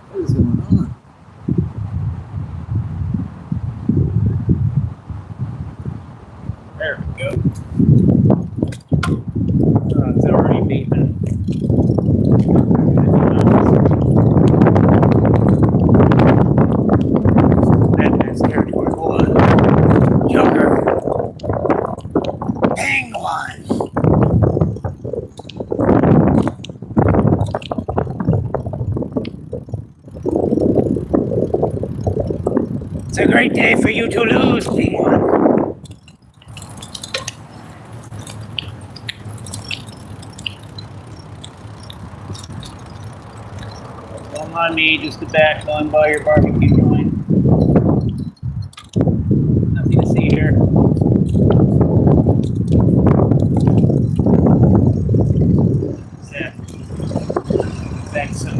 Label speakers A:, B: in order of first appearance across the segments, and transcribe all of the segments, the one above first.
A: What is going on?
B: There we go. It's already beeping. Batman's territory. Hold on. Joker. Penguin. It's a great day for you to lose, Penguin. Don't mind me, just the back going by your barbecue joint. Nothing to see here. That's some.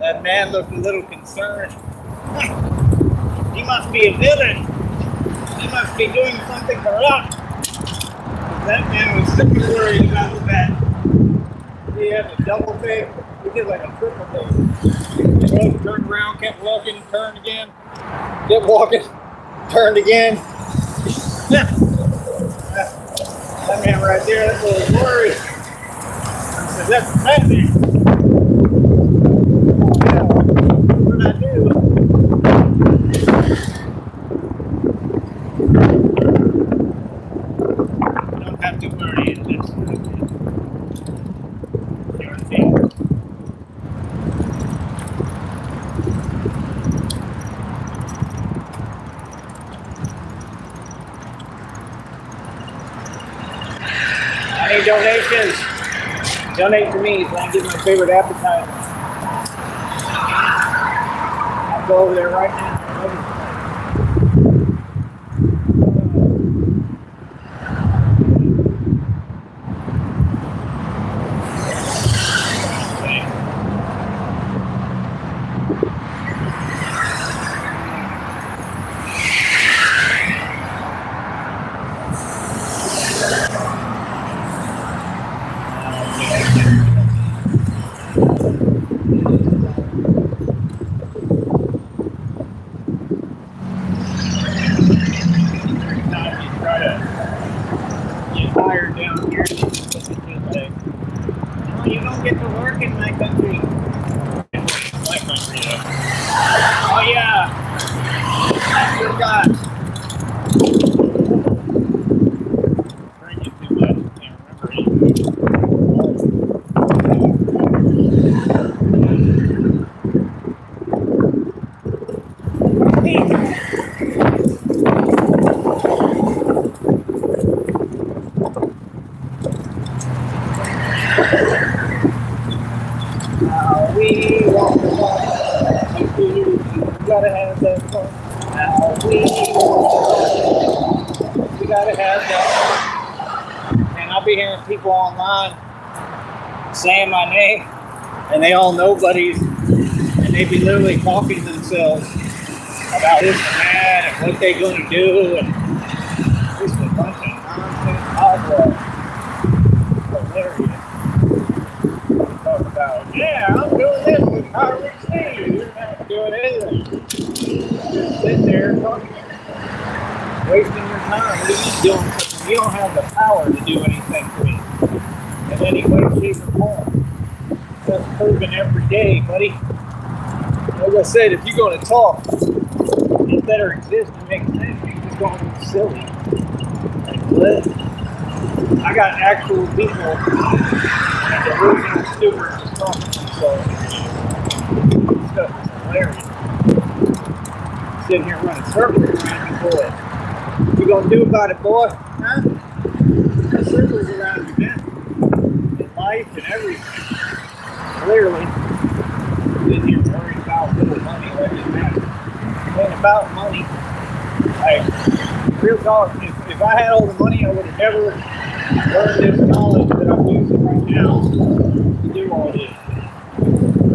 A: That man looked a little concerned. He must be a villain. He must be doing something corrupt. That man was super worried about the bat. He had a double take. He did like a triple take. He turned around, kept walking, turned again, kept walking, turned again. That man right there, that was worried. I said, that's a bad man. What did I do? Don't have to worry. It's just your thing. I need donations. Donate to me so I can get my favorite appetizer. I'll go over there right now. You don't get to work in my country. My country, though. Oh, yeah. I forgot. Drinking too much. Can't remember we gotta have that fun. We gotta have that fun. And I'll be hearing people online saying my name, and they all know buddies, and they be literally talking to themselves about this and that, and what they're gonna do, and just a bunch of nonsense hogwash. Hilarious. Talk about, yeah, I'm doing this with Howard Steve. You're not doing anything. Just sitting there talking, wasting your time. What are you doing? You don't have the power to do anything for me in any way, shape, or form. That's proven every day, buddy. Like I said, if you're going to talk, it better exist and make sense. You're just going to be silly. Like, what? I got actual people and delusional students just talking to themselves. This stuff is hilarious. Sitting here running circles around you, boy. What you gonna do about it, boy? Huh? Circles around you, man. In life and everything. Clearly, sitting here worried about little money, that doesn't matter. It ain't about money. Like, real talk, if I had all the money, I would have never learned this knowledge that I'm using right now to do all this.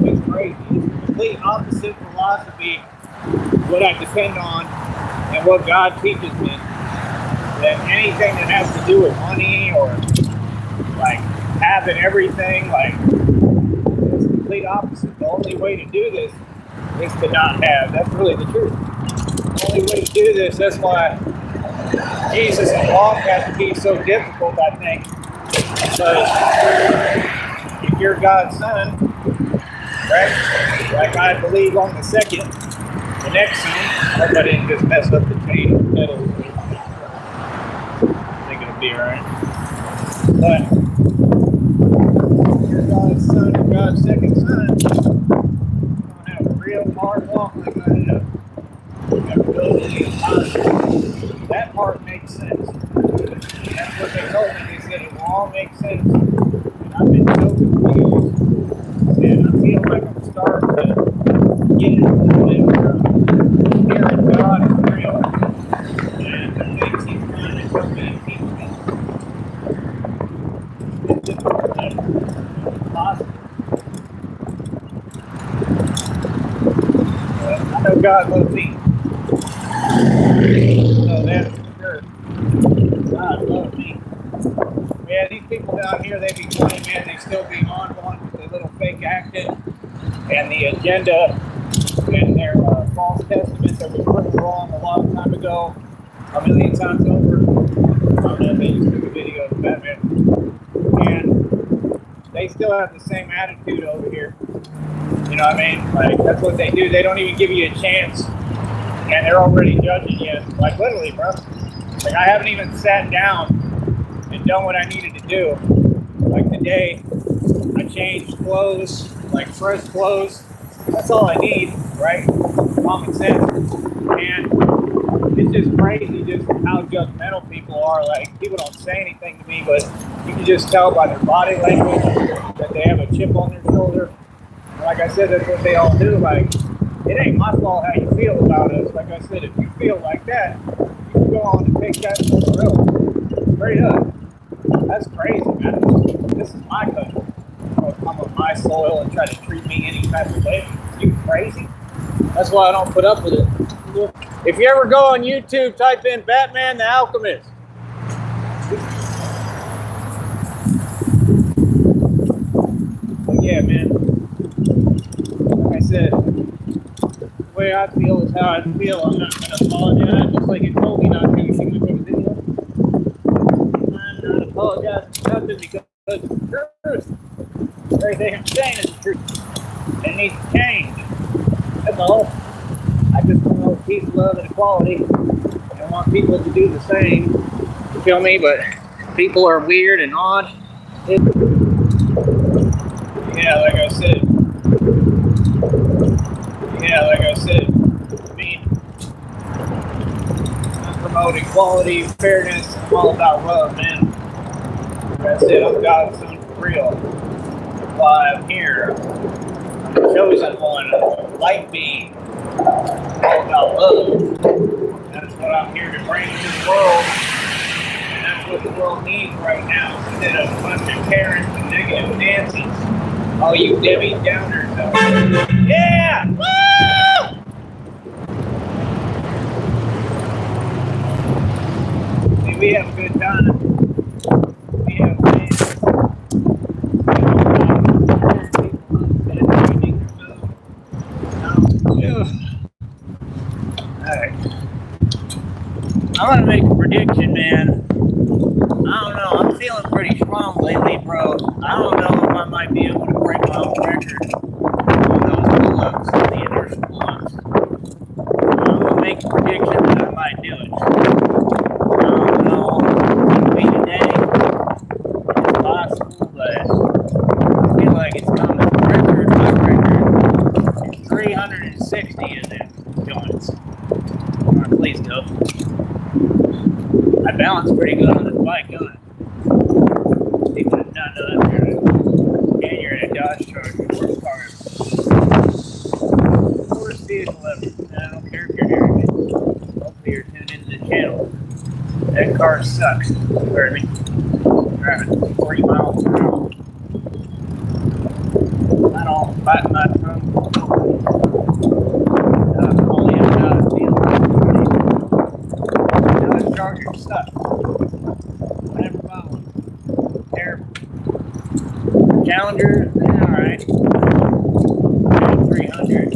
A: It's crazy. It's the complete opposite philosophy what I depend on and what God teaches me than anything that has to do with money or like having everything. Like, it's the complete opposite. The only way to do this is to not have. That's really the truth. The only way to do this, that's why Jesus and walk has to be so difficult, I think. Because if you're God's son, right? Like I believe on the next son, I hope I didn't just mess up the chain. I think it'll be alright. But if you're God's son or God's second son, you're going to have a real hard walk like I have. That part makes sense. That's what they told me. They said it will all make sense. And I've been so confused. And I feel like I'm starting to get into the thing where hearing God is real. And the things He's trying to show me and teach me. It's difficult. It's possible. God love me. So that's for sure. God love me. Yeah, these people down here, they be funny, man. They still be on one with their little fake acting and the agenda and their false testament that was proven wrong a long time ago, a million times over. I don't know if they used to do a video of Batman. And they still have the same attitude over here. You know what I mean? Like, that's what they do. They don't even give you a chance. And they're already judging you. Like, literally, bro. Like, I haven't even sat down and done what I needed to do. Like, the day I changed clothes, like fresh clothes. That's all I need, right? Common sense. And it's just crazy just how judgmental people are. Like, people don't say anything to me, but you can just tell by their body language that they have a chip on their shoulder. And like I said, that's what they all do. Like, it ain't my fault how you feel about us. Like I said, if you feel like that, you can go on and take that somewhere else. Straight up. That's crazy, man. This is my country. Come on my soil and try to treat me any type of way. You crazy? That's why I don't put up with it. If you ever go on YouTube, type in Batman the Alchemist. But yeah, man. Like I said, the way I feel is how I feel. I'm not going to apologize, just like you told me not to. You see my video? I'm not apologizing for nothing because it's the truth. Everything I'm saying is the truth. It needs to change. That's all. I just want peace, love, and equality. I want people to do the same. You feel me? But people are weird and odd. Yeah, like I said. I mean, I promote equality, fairness. I'm all about love, man. Like I said, I'm God's son for real. That's why I'm here. I'm the chosen one, like me. All about love. That's what I'm here to bring to this world. And that's what the world needs right now. Instead of a bunch of Karens and negative Nancy's. All you Debbie Downers out there. Yeah! Woo! See, we have a good time. We have fans. Alright. I'm gonna make a prediction, man. I don't know. I'm feeling pretty strong lately, bro. I don't know if I might be able to break my own record on those pull-ups, the inertial pull-ups. I'm gonna make a prediction that I might do it. I don't know if it'll be today. It's possible, but I feel like it's coming. My record is 360 of them joints. Alright, please go. I balance pretty good on this bike, don't I? People have not know that. And you're in a Dodge Charger. Worst car ever. Worst vehicle ever. And I don't care if you're hearing it. Hopefully you're tuned into the channel. That car sucks. You heard me. Driving 40 miles per hour. I don't bite my tongue. Only a Dodge deal. Dodge Charger sucks. I never bought one. Terrible. Challenger, alright. 300.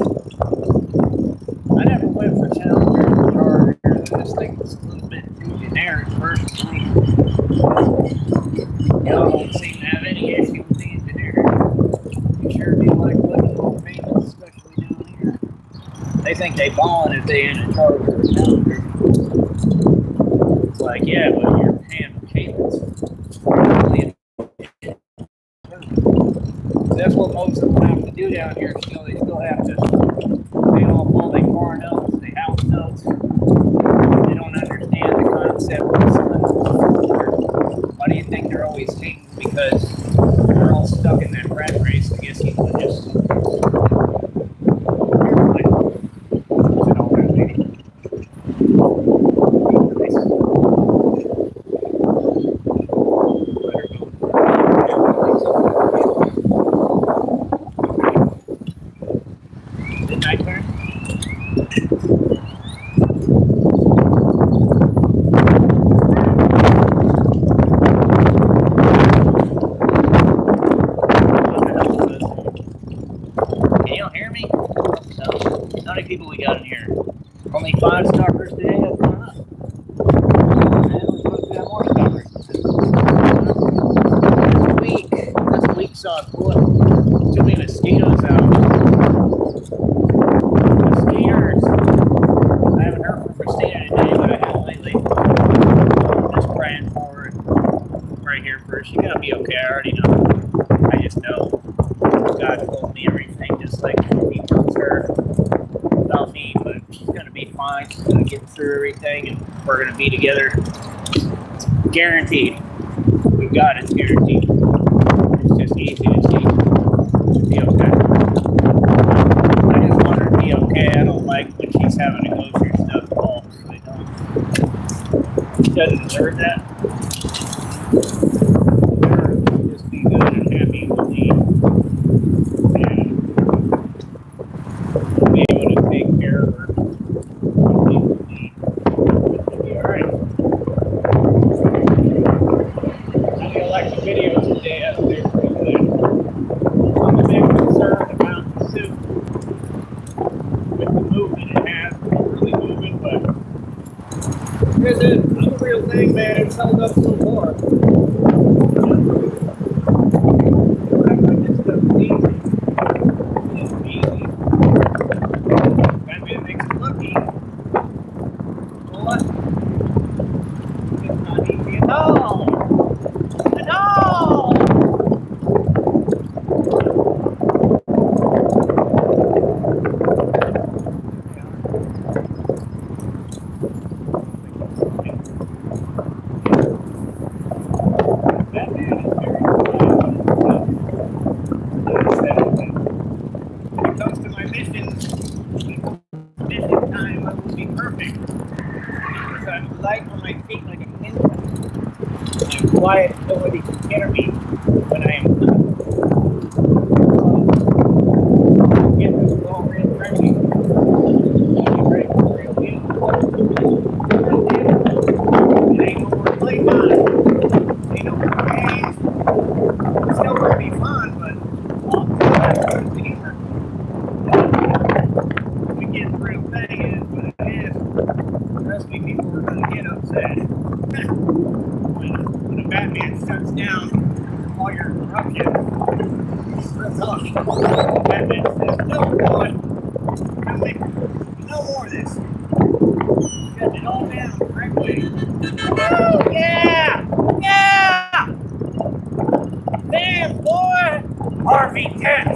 A: I never went for Challenger or Charger. I just think it's a little bit too generic personally. Y'all don't seem to have any issue with these generic. You sure do like looking for payments, especially down here. They think they ballin' if they in a Charger or Challenger. It's like, yeah, but you're paying for payments. That's what most of them have to do down here. Still, they still have to pay off all their car notes, their house notes. They don't understand the concept of something. Why do you think they're always hating? Because they're all stuck in that rat race. I guess you could just. Didn't I turn?
B: 5 stalkers today. That's not us. And we're supposed to have more stalkers. This week saw too many mosquitoes out. Mosquitoes. I haven't heard from Christina today, but I have lately. Just praying for her. Right here for her. She's gonna be okay. I already know. I just know God told me everything, just like He tells her about me. But she's gonna be fine. She's gonna get through everything, and we're gonna be together. It's guaranteed. With God, it's guaranteed. It's just easy to see. She'll be okay. I just want her to be okay. I don't like when she's having to go through stuff at all. I don't. She doesn't deserve that. Just be good and happy with me. And be able to take care of her. It'll be alright. I feel like the videos today out there pretty good. I'm a bit concerned about the suit with the movement it has. It's really moving, but here's it. I'm a real thing, man. It's held up so far. Quiet, nobody can hear me when I am get this all real crazy. Ready for the real deal. It ain't no more playtime. Ain't no more games. It's still gonna be fun, but we get the real thing is what it is. The rest of me people are gonna get upset. When a Batman shuts down all your corruption, Batman says, no, boy, no more of this. Shut it all down correctly. Oh, yeah! Yeah! Damn, boy! Harvey Dent!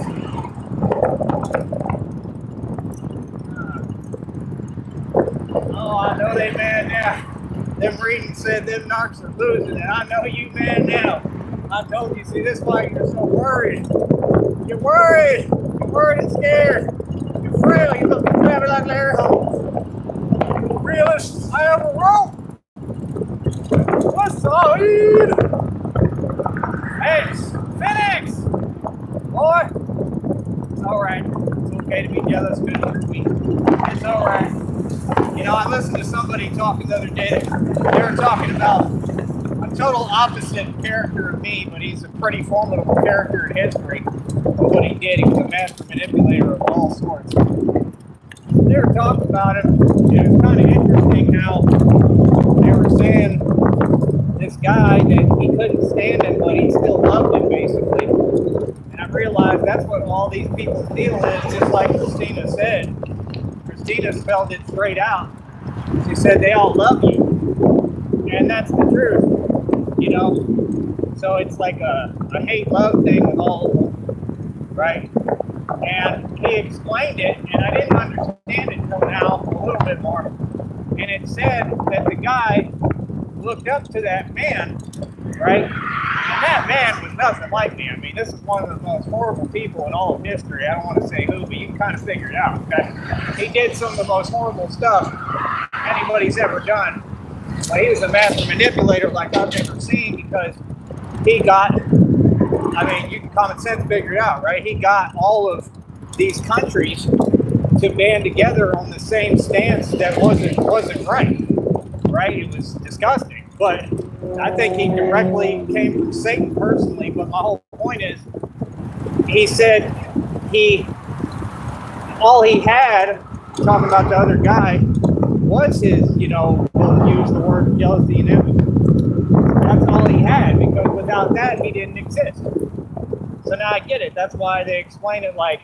B: Oh, I know they mad now. Them readings said them narcs are losing, and I know you mad now. I told you, see, this is why you're so worried. You're worried. You're worried and scared. You're frail. You look crabby like Larry Holmes. You're the realest I ever wrote. What's all in? Hey, Phoenix! Boy, it's all right. It's okay to be jealous because you're me. It's all right. You know, I listened to somebody talking the other day. They were talking about a total opposite character of me, but he's a pretty formidable character in history of what he did. He was a master manipulator of all sorts. They were talking about him. It was kind of interesting how they were saying this guy that he couldn't stand him, but he still loved him, basically. And I realized that's what all these people's deal is, just like Christina said. Christina spelled it straight out. She said they all love you. And that's the truth, you know? So it's like a hate-love thing with all of them, right? And he explained it, and I didn't understand it until now a little bit more. And it said that the guy looked up to that man, right? And that man was nothing like me. I mean, this is one of the most horrible people in all of history. I don't want to say who, but you can kind of figure it out, okay? He did some of the most horrible stuff anybody's ever done. But he was a master manipulator like I've never seen, because he got, I mean, you can common sense figure it out, right? He got all of these countries to band together on the same stance that wasn't right? It was disgusting. But I think he directly came from Satan personally. But my whole point is, he said all he had, talking about the other guy, was his, we'll use the word jealousy and envy. That's all he had, because without that, he didn't exist. So now I get it. That's why they explain it like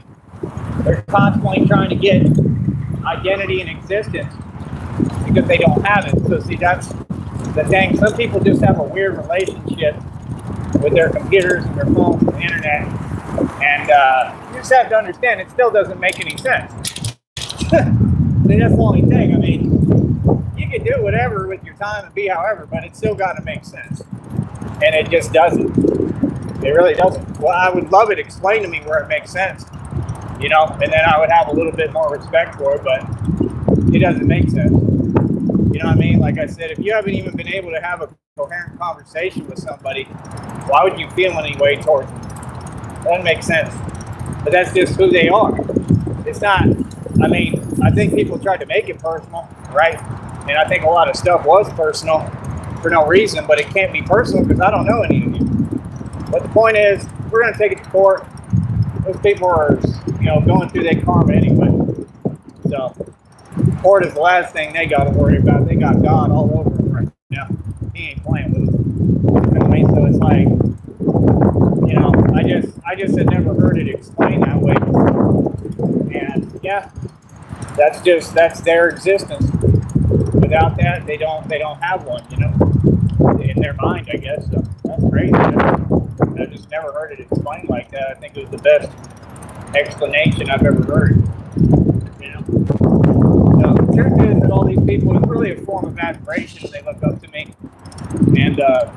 B: they're constantly trying to get identity and existence because they don't have it. So see, that's the thing. Some people just have a weird relationship with their computers and their phones and the internet. And you just have to understand, it still doesn't make any sense. See, that's the only thing. I mean, you can do whatever with your time and be however, but it's still got to make sense. And it just doesn't. It really doesn't. Well, I would love it explained to me where it makes sense, and then I would have a little bit more respect for it, but it doesn't make sense. You know what I mean? Like I said, if you haven't even been able to have a coherent conversation with somebody, why would you feel any way towards them? Doesn't make sense. But that's just who they are. It's not, I think people tried to make it personal, right? And I think a lot of stuff was personal for no reason, but it can't be personal because I don't know any of you. But the point is, we're going to take it to court. Those people are, going through their karma anyway. So, court is the last thing they got to worry about. They got God all over them right now. He ain't playing with them. So it's like, I just had never heard it explained that way. And yeah, that's their existence. Without that, they don't have one, in their mind, I guess. So that's crazy. I just never heard it explained like that. I think it was the best explanation I've ever heard. The truth is that all these people, it's really a form of admiration. They look up to me. And, the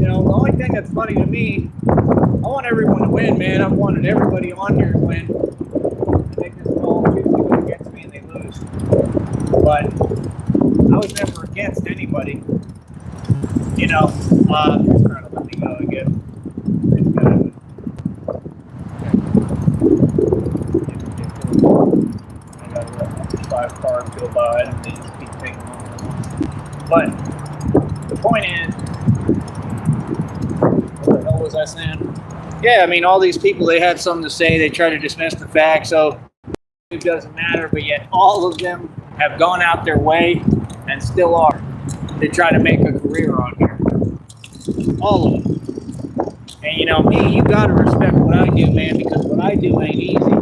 B: only thing that's funny to me, I want everyone to win, man. I've wanted everybody on here to win. And they just all choose to go against me and they lose. But I was never against anybody. Just trying to let me go again. I gotta let 5 cars go by and they just keep taking on. But the point is, what the hell was I saying? Yeah, all these people, they had something to say. They try to dismiss the facts, so it doesn't matter. But yet all of them have gone out their way and still are to try to make a career on here. All of them. And me, you gotta respect what I do, man, because what I do ain't easy.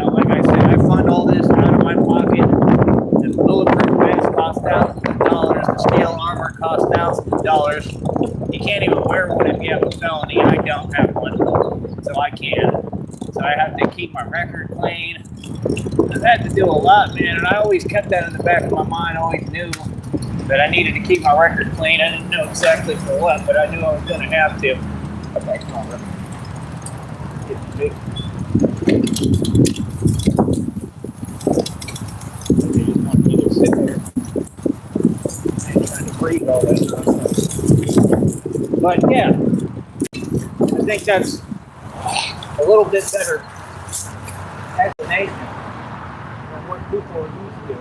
B: Like I said, I fund all this out of my pocket. The bulletproof vest cost thousands of dollars. The scale armor cost thousands of dollars. You can't even wear one if you have a felony. I don't have one, so I can't. So I have to keep my record clean. I've had to do a lot, man, and I always kept that in the back of my mind. I always knew that I needed to keep my record clean. I didn't know exactly for what, but I knew I was going to have to. Okay, come on, bro. Get the big. Okay, just want me to sit there and trying to breathe all that stuff. But yeah, I think that's a little bit better explanation than what people are used to.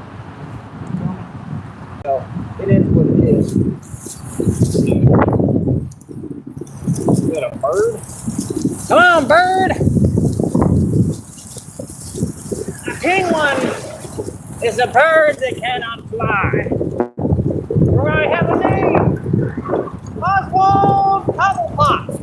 B: So it is what it is. Is that a bird? Come on, bird! A penguin is a bird that cannot fly. Or I have a name. Oswald Cobblepot.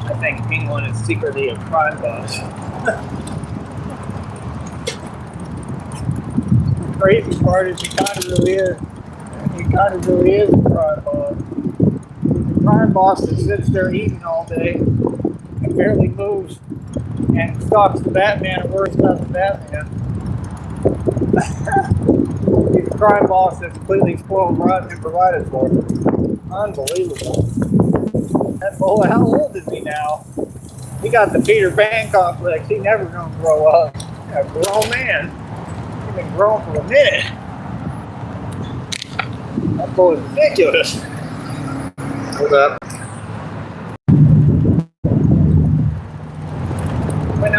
B: I think Penguin is secretly a crime boss. The crazy part is he kind of really is. He kind of really is a crime boss. The crime boss that sits there eating all day and barely moves and stalks the Batman and worries about the Batman. He's a crime boss that's completely spoiled, rotten, and provided for. Unbelievable. That boy, how old is he now? He got the Peter Pan complex. He never gonna grow up. A grown man. He's been grown for a minute. That boy's ridiculous. What's up? When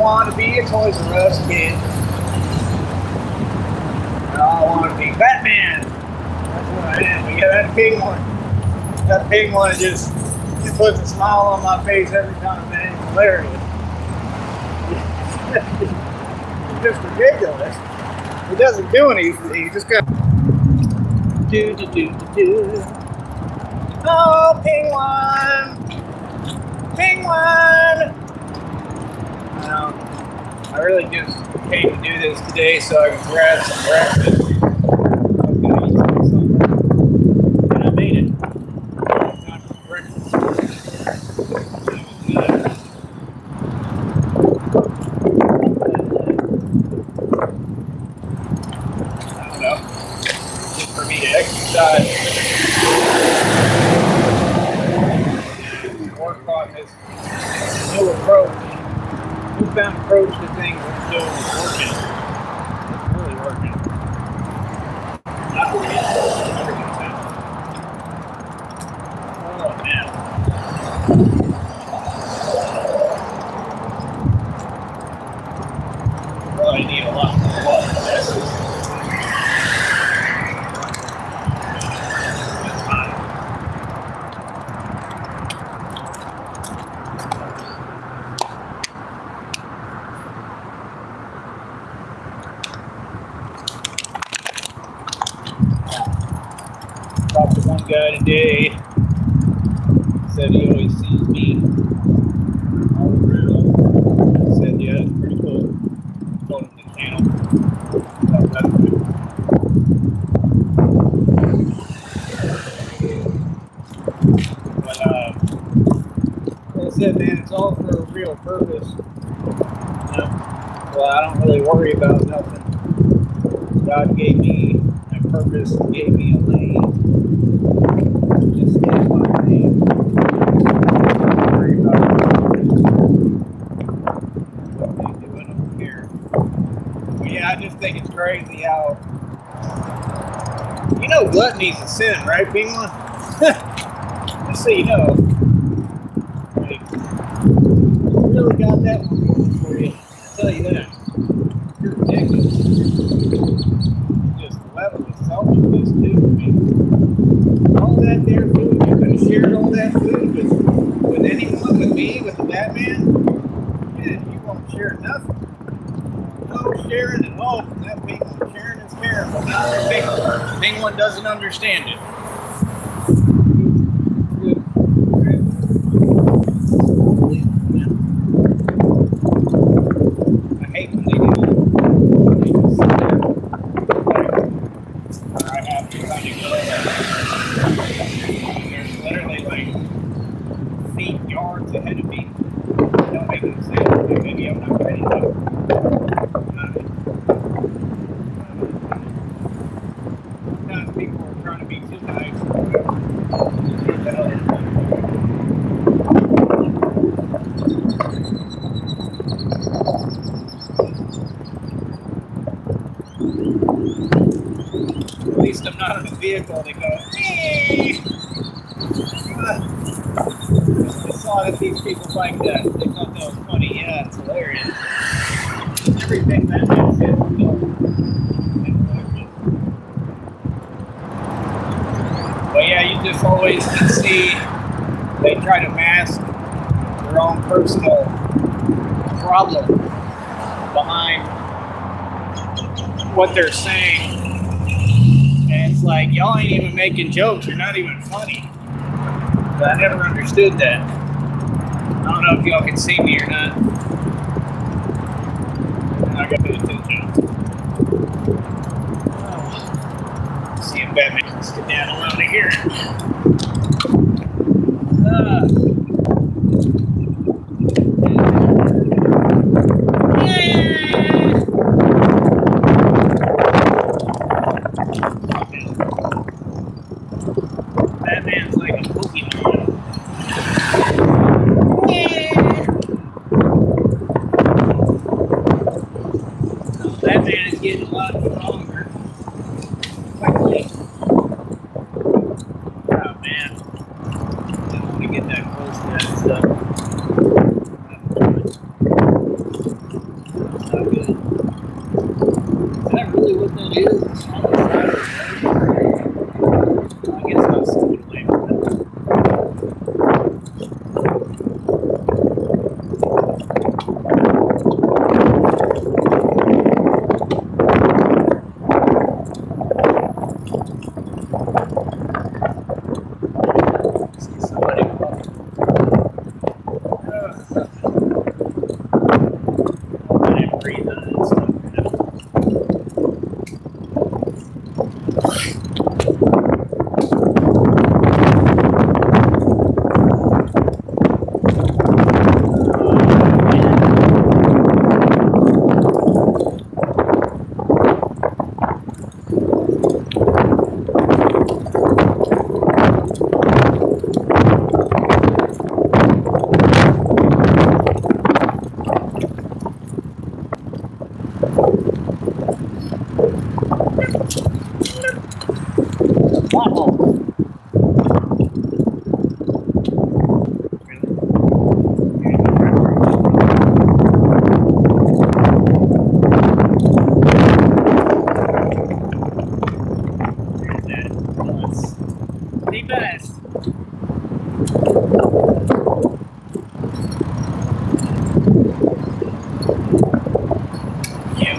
A: want to be a Toys R Us kid. I want to be Batman. That's what I am. But yeah, that pig one. That pig one just puts a smile on my face every time, man. It's hilarious. It's just ridiculous. He doesn't do anything. He just got do. Oh, penguin! Penguin! I really just came to do this today so I can grab some breakfast. And I made it. Time for breakfast. I don't know. Just for me to exercise. Work on this new approach. Newfound approach to things I'm doing is working. It's really working. Not really. Everything's happening. Oh man. Probably need a lot more water. That's fine. Talked to one guy today. Said he always sees me all around. I said, yeah, that's pretty cool. Told him the channel. But like I said, man, it's all for a real purpose. You know? Well, I don't really worry about nothing. God gave me a purpose, gave me a lane. Just stay in my lane. Don't worry about what they're doing over here. But yeah, I just think it's crazy how, you know, gluttony's a sin, right, Penguin? Just so you know, like, you really got that one going for you. I'll tell you that. You're ridiculous. Just the level of selfishness, too. I mean, all that there food, you could have shared all that food with anyone, with me, with the Batman. Man, you won't share nothing. No sharing at all from that Penguin. Sharing is caring, but not the Penguin. Penguin doesn't understand it. Good. I hate when they do that. They just sit there. Or I have to kind of go. There's literally like feet, yards ahead of me. Don't make any sense. Maybe I'm not ready to. Sometimes people are trying to be too nice. At least I'm not in a vehicle that goes, hey! I saw that these people like that. They thought that was funny. Yeah, it's hilarious. Everything that makes it. But yeah, you just always can see they try to mask their own personal problem behind what they're saying. And it's like, y'all ain't even making jokes. You're not even funny. But I never understood that. I don't know if y'all can see me or not. I got to pay attention. See if Batman can sit down around here. Batman's like a Pokemon. Batman is getting a lot stronger. Quickly. Oh man. Didn't want to get that close to that stuff. really what that is? It's on the side of the road. I guess that's something like that. See somebody walking. I didn't breathe on that stuff. Pothole. The best. Yeah.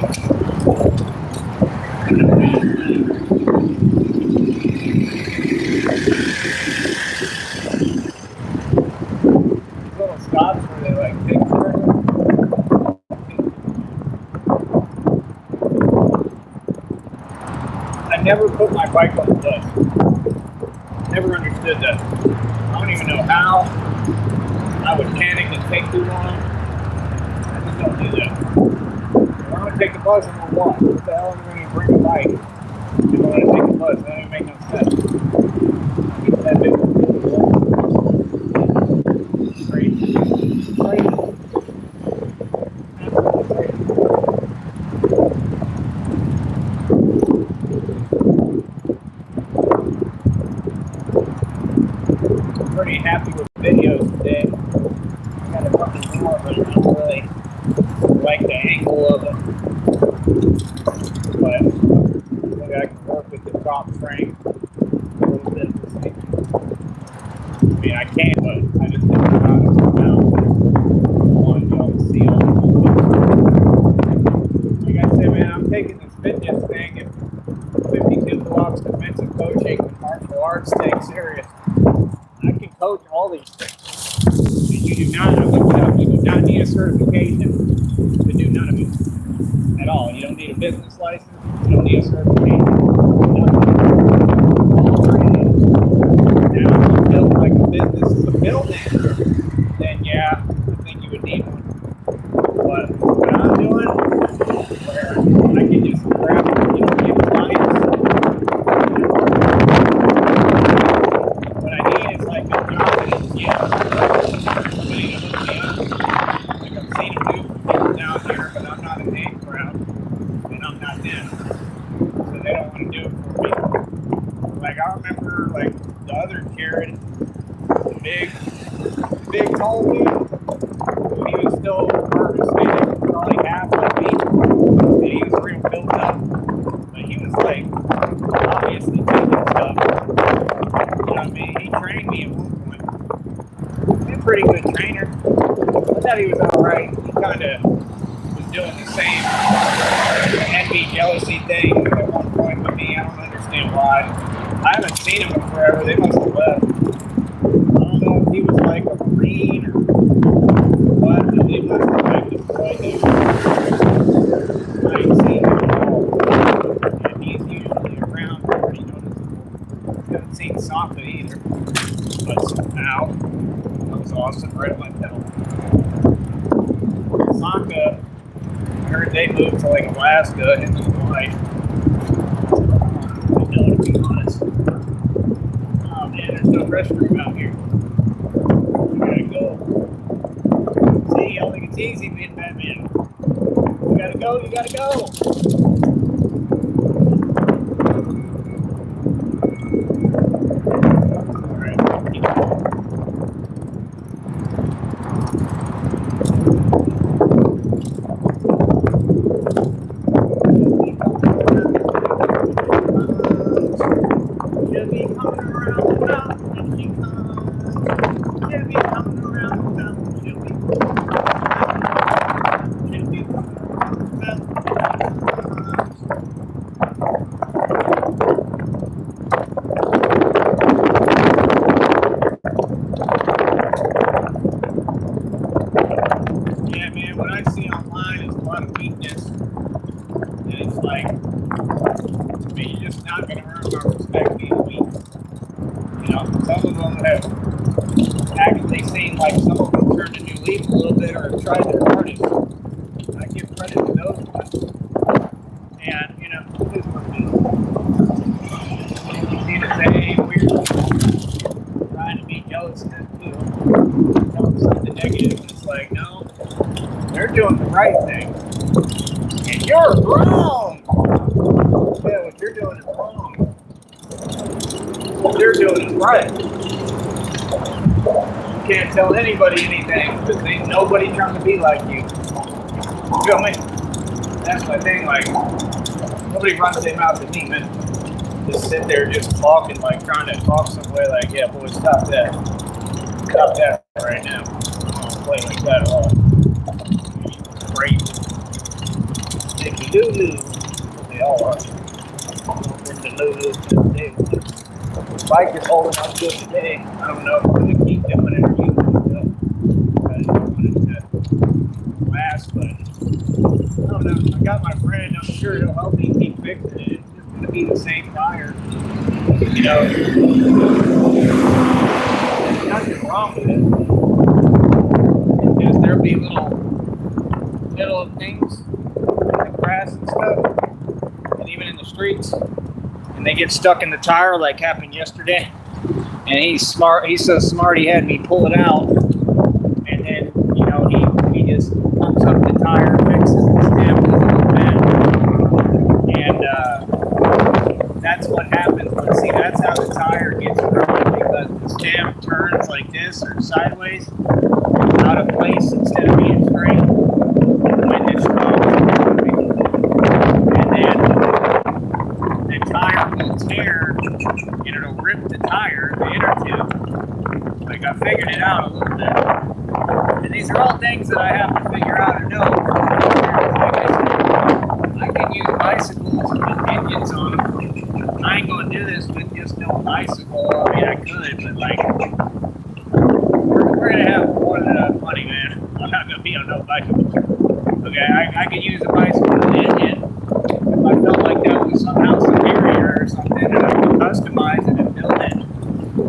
A: Little stops where they like take care of it. I never put my bike on the bus. Never understood that. I don't even know how. I would panic and take too long. I just don't do that. If I'm gonna take the bus, I'm gonna walk. What the hell am I gonna bring a bike? If I'm gonna take the bus, that doesn't make no sense. Keep that big crazy. Crazy. Absolutely crazy. Pretty happy with videos today. I got a couple more, but I don't really like the angle of it. But maybe I can work with the top frame a little bit. I mean, I can, but I just don't know how to come out. I want y'all to see all the movement. Like I said, man, I'm taking this fitness thing and 52 blocks defensive coaching and martial arts thing serious. I can coach all these things. And you do not, I looked it up, you do not need a certification to do none of it at all. You don't need a business license, you don't need a certification. Nothing. All free. Now, if you build like a business as a middleman, then yeah, I think you would need one. But what I'm doing, where I can just grab, give clients. What I need is like a job that is, somebody to hook me up. Like I've seen them do for people down here, but I'm not a name crowd, and I'm not them. So they don't want to do it for me. Like I remember, like the other Jared, the big tall dude, when he was still harvesting, probably half like me, and he was real built up, but he was like obviously taking stuff. You know what I mean? He trained me at one point. He's a pretty good trainer. I thought he was alright. He kind of was doing the same envy, jealousy thing at one point with me. I don't understand why. I haven't seen him in forever. They must have left. I don't know if he was like a Marine or what, but they must have like destroyed him. I ain't seen him at all. And he's usually around pretty noticeable. Haven't seen Saka either. But somehow, that was awesome. Right at my pedal. Saka, I heard they moved to like Alaska, him and his wife. I know, to be honest. Oh man, there's no restroom out here. We gotta go. See, y'all think it's easy being Batman. You gotta go, you gotta go. Alright, keep going. Keep going.
B: who have actually seen like some of them turn a new leaf a little bit or have tried their hardest. I give credit to those ones. And, you know, it is what it is. You see the same weird people trying to be jealous of them too. Tell them something negative, and it's like, no, they're doing the right thing. And you're wrong! Yeah, what you're doing is wrong. What they're doing is right. You can't tell anybody anything because ain't nobody trying to be like you. You feel me? That's my thing, like, nobody runs their mouth at me, man. Just sit there just talking, like, trying to talk some way, like, yeah, boy, stop that. Stop that right now. I don't play like that at all. Great. Nicky Lulu. They all are. Bring the Lulu to the table. The bike is holding up good today. I don't know if we're going to keep doing it or use it. I don't want it to last, but I don't know. I got my friend. I'm sure he'll help me keep fixing it. It's just going to be the same tire. You know, there's nothing wrong with it. It's just there'll be little things in the grass and stuff, and even in the streets, and they get stuck in the tire, like happened yesterday. And he's smart. He's so smart. He had me pull it out, and then he just pumps up the tire, fixes the stem with a little bit, and that's what happens. But see, that's how the tire gets thrown, because the stem turns like this or sideways, out of place instead of being straight. When it's strong, and then the tire will tear, and it'll rip the tire, the inner tube. Like, I figured it out a little bit. And these are all things that I have to figure out and know. I can use bicycles with engines on them. I ain't going to do this with just no bicycle. I mean, I could, but like, we're going to have more than enough money, man. I'm not going to be on no bicycle. Okay, I could use a bicycle with an engine if I felt like that was somehow superior or something, and I could customize it and build it,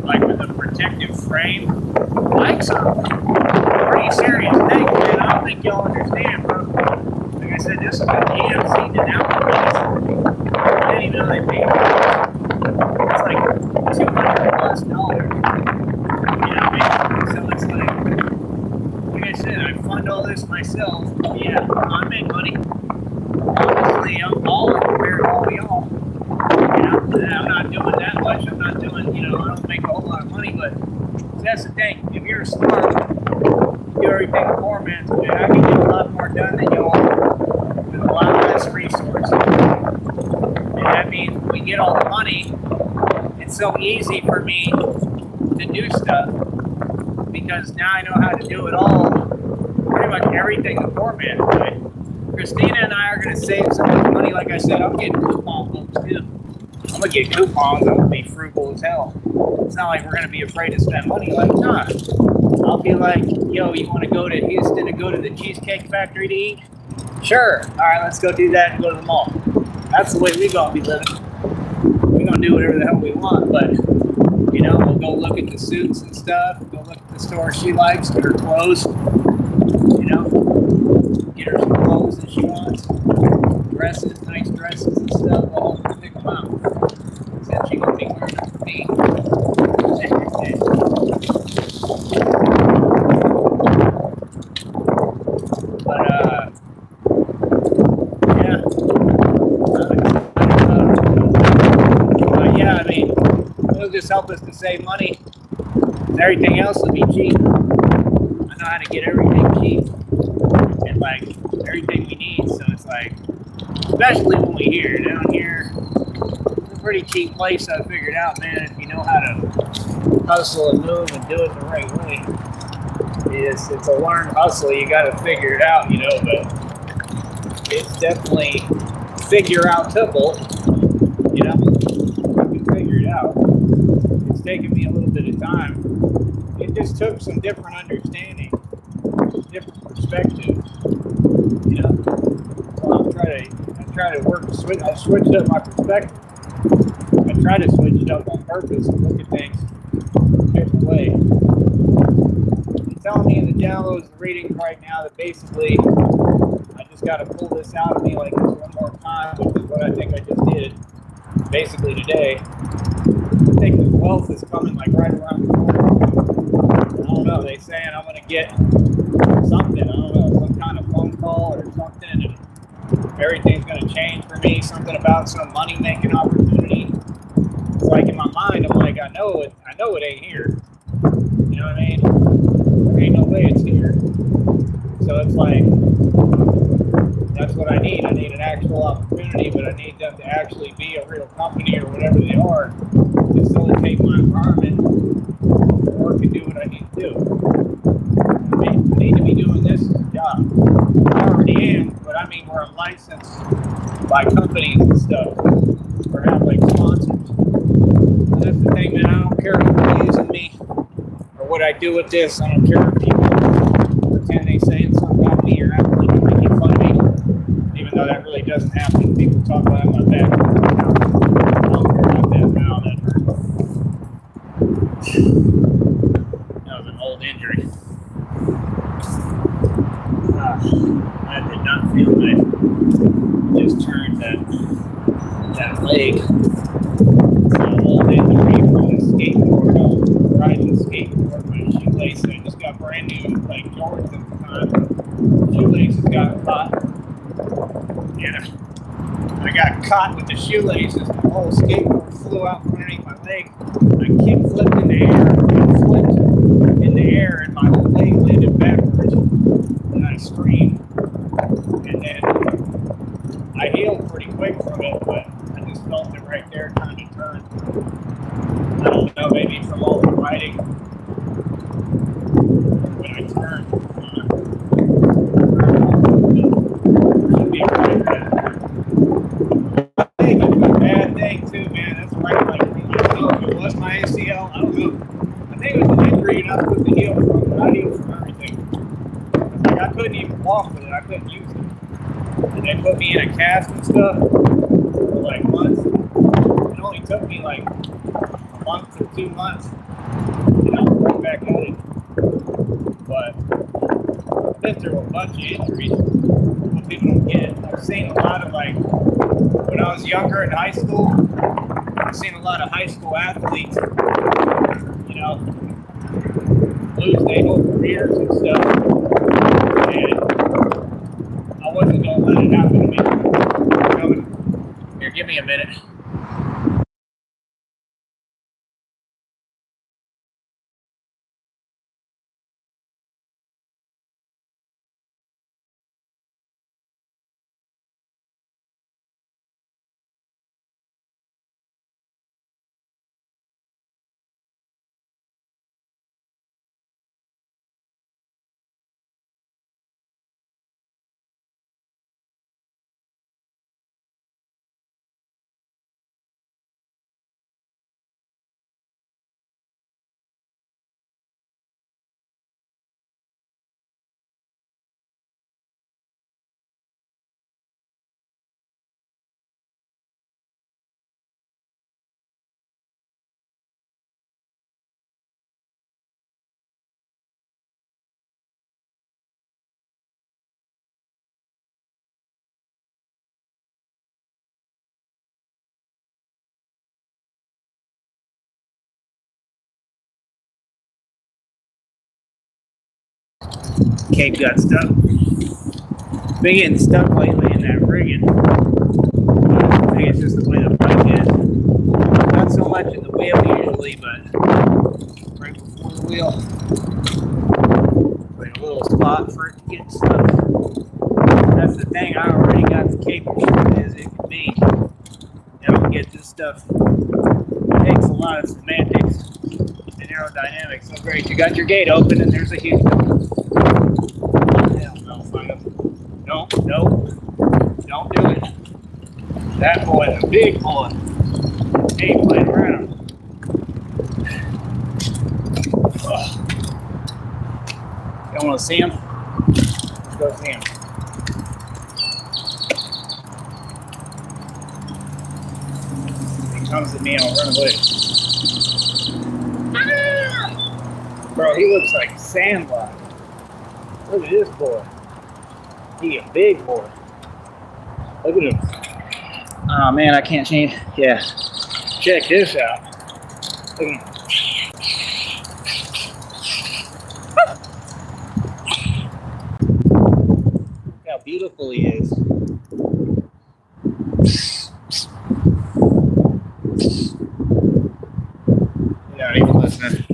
B: like with a protective frame. Bikes are pretty serious things, man. I don't think y'all understand, bro. Like I said, this is a GMC Denali. I didn't even know they paid for it. It's like $200+. You know what I mean? So it's like I said, I fund all this myself. Yeah, I make money. Obviously, I'm balling compared to all y'all. You know, I'm not doing that much. I'm not doing, I don't make a whole lot of money, but that's the thing. If you're smart, you do everything the poor man's doing. I can get a lot more done than y'all with a lot less resources. And that means when we get all the money, it's so easy for me to do stuff, because now I know how to do it all, pretty much everything the poor man's doing. Christina and I are going to save some money. Like I said, I'm getting coupon books too. I'm going to get coupons. I'm going to be frugal as hell. It's not like we're going to be afraid to spend money. Like, nah. I'll be like, yo, you want to go to Houston and go to the Cheesecake Factory to eat? Sure. All right, let's go do that and go to the mall. That's the way we're going to be living. We're going to do whatever the hell we want, but we'll go look at the suits and stuff, go look at the store she likes, get her clothes, get her some clothes that she wants, dresses, nice dresses and stuff, we'll pick them out. Except she won't be wearing them for me. But, yeah, I mean, it'll just help us to save money. Everything else will be cheap. I know how to get everything cheap and like everything we need. So it's like, especially when we here down here, it's a pretty cheap place. I figured out, man, if you know how to hustle and move and do it the right way. It's a learned hustle. You got to figure it out, but it's definitely figure outable. You can figure it out. It's taken me a little bit of time. It just took some different understanding, different perspectives. So I try to work. I switched up my perspective. I try to switch it up on purpose and look at things different way. It's telling me in the downloads and readings right now that basically I just got to pull this out of me like this one more time, which is what I think I just did basically today. I think the wealth is coming like right around the corner. I don't know, they saying I'm going to get something, I don't know, some kind of phone call or something, and everything's going to change for me, something about some money-making opportunity. It's like in my mind, I'm like, I know it ain't here. You know what I mean? There ain't no way it's here. So it's like, that's what I need. I need an actual opportunity, but I need them to actually be a real company or whatever they are to facilitate my environment or can do what I need to do. I need to be doing this job. I already am, but I mean where I'm licensed by companies and stuff or have like sponsors. And that's the thing, man. I don't care who's using me or what I do with this. I don't care if people pretend they saying something about me or act like they're making fun of me, even though that really doesn't happen. People talk behind my back. I don't care about that now. That was an old injury. I did not feel good. Just turned that leg. It's an old injury from the skateboard. Riding the skateboard, my shoelace. I just got brand new, like Jordans at the time. Shoelaces got caught. Yeah, I got caught with the shoelaces. The whole skateboard flew out from underneath my leg. I kick flipped in the air, and flipped in the air, and my whole leg landed backwards. And I screamed. And then I healed pretty quick from it, but I just felt it right there kind of turn. I don't know, maybe from all the riding. When I turned, should be right back. I think it's a bad thing too, man. That's right. Like, I don't know if it was my ACL. I don't know. I think it was an injury you're not supposed to heal from, but I healed from everything. Like, I couldn't even walk with it. I couldn't use it. And they put me in a cast and stuff for like months. It only took me like a month or 2 months, and I was right back at it. But I've been through a bunch of injuries. What people don't get. I've seen a lot of, like, when I was younger in high school, I've seen a lot of high school athletes, you know, lose their whole careers and stuff. And I wasn't going to let it happen to me. Here, give me a minute. Cape got stuck. Been getting stuck lately in that rigging. I think it's just the way the bike is. Not so much in the wheel usually, but right before the wheel. Like a little spot for it to get stuck. That's the thing, I already got the Cape as it can be. I don't get this stuff. It takes a lot of semantics and aerodynamics. So great, you got your gate open and there's a huge Don't do it. That boy's a big boy. He ain't playing around. Y'all want to see him? Let's go see him. If he comes at me, I'll run away.
A: Bro, he looks like Sandlot. Look at this boy. He a big boy. Look at him. Oh man, I can't change. Yeah. Check this out. Look at him. Look how beautiful he is. You're not even listening.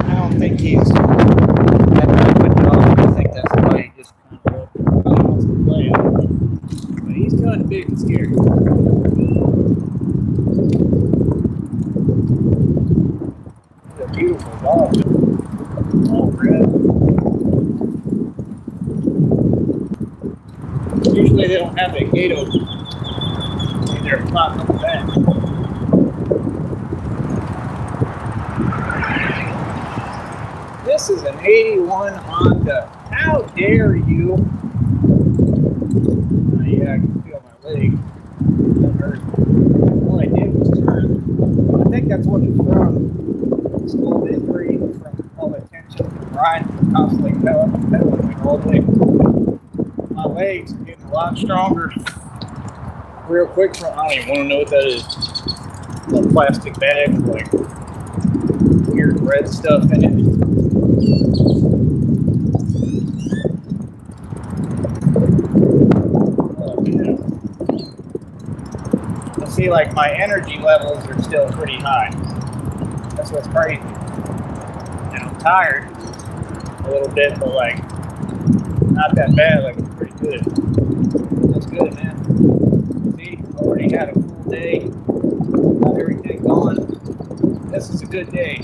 A: I don't think he's that good dog. I think that's why he just kind of wants to play it. But he's kind of big and scary. He's a beautiful dog. All red. Usually they don't have a gate open. They're clocking on the back. This is an 81 Honda. How dare you? Yeah, I can feel my leg. That hurt. All I did was turn. I think that's what it's from. School injury from all the tension from riding, constantly pedaling all day. My legs are getting a lot stronger. Real quick, I don't even want to know what that is. A little plastic bag with like weird red stuff in it. Oh, yeah. I see, like, my energy levels are still pretty high. That's what's crazy. And I'm tired a little bit, but like, not that bad. Like, it's pretty good. That's good, man. See, already had a full day. Got everything going. This is a good day.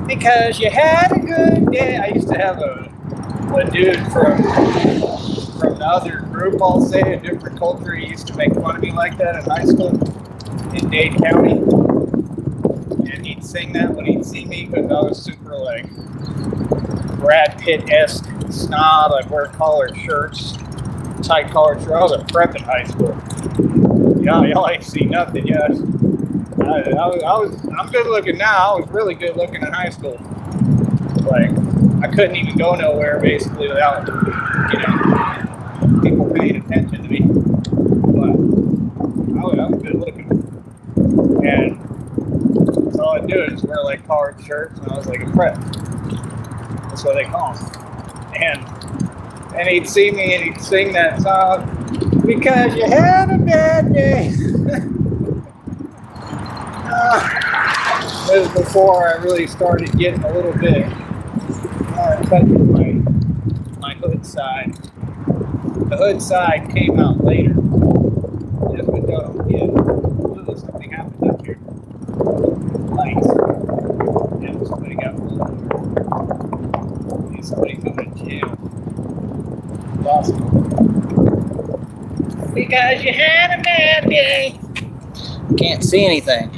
A: Because you had a good day. I used to have a dude from the other group, I'll say, a different culture. He used to make fun of me like that in high school in Dade County. And he'd sing that when he'd see me because I was super like Brad Pitt-esque snob. I'd wear collared shirts, tight collared shirts. I was a prep in high school. Y'all ain't see nothing yet. I'm good looking now. I was really good looking in high school. Like, I couldn't even go nowhere basically without, people paying attention to me. But I was good looking. And so all I'd do is wear like collared shirts, and I was like a prep. That's what they call them. And he'd see me and he'd sing that song, because you had a bad day. This was before I really started getting a little bit touching my hood side. The hood side came out later. Just what y'all don't get. Ooh, something happened up here. Lights. Yeah, somebody got pulled over. Maybe somebody's going to jail. Awesome. Because you had a bad day. Can't see anything.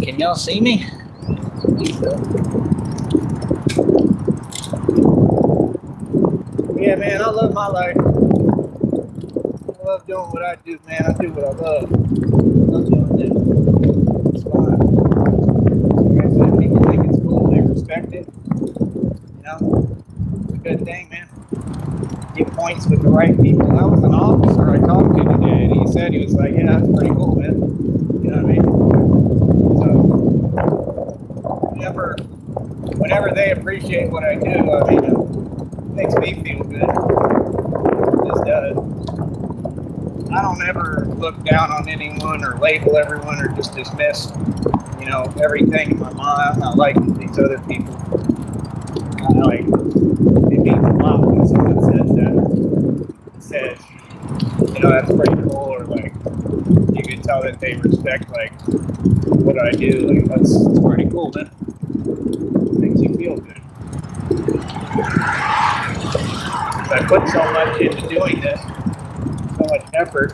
A: Can y'all see me? Yeah, man, I love my life. I love doing what I do, man. I do what I love. I love doing it. It's fun. Like I said, people think it's cool. They respect it. It's a good thing, man. Get points with the right people. I was an officer I talked to today, and he said, he was like, yeah, that's pretty cool, man. You know what I mean? So, whenever they appreciate what I do, I mean, it makes me feel good. It just does. I don't ever look down on anyone or label everyone or just dismiss, everything in my mind. I'm not like these other people. It means a lot when someone says that. Says, that's pretty cool, or like, you can tell that they respect, like, what I do. Like, that's pretty cool, man. Makes you feel good. I put so much into doing this, so much effort.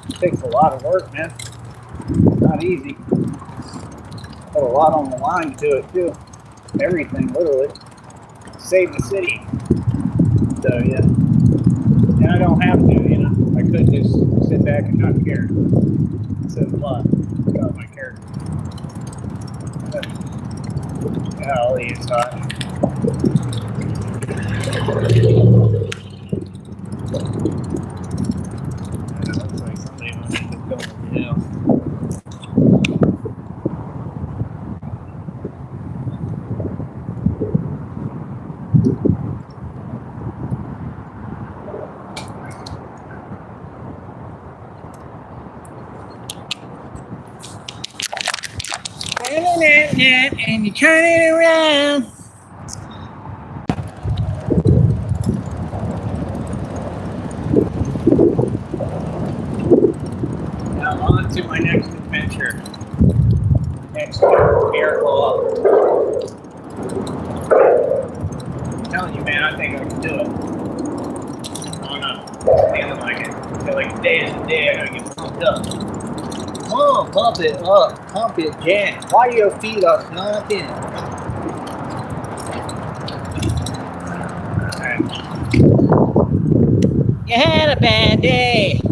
A: It takes a lot of work, man. It's not easy. Put a lot on the line to do it, too. Everything, literally. Save the city. So, yeah. And I don't have to, I could just sit back and not care. It says a lot. about my character. Golly, it's hot. It looks like somebody might end up going to jail. And you turn it around. Now on to my next adventure. Next miracle up. I'm telling you, man, I think I can do it. I don't know. Feeling like it. I feel like today is the day I gotta get pumped up. Come on, pump it up. Pump it, Jack. Why your feet are slumping? You had a bad day.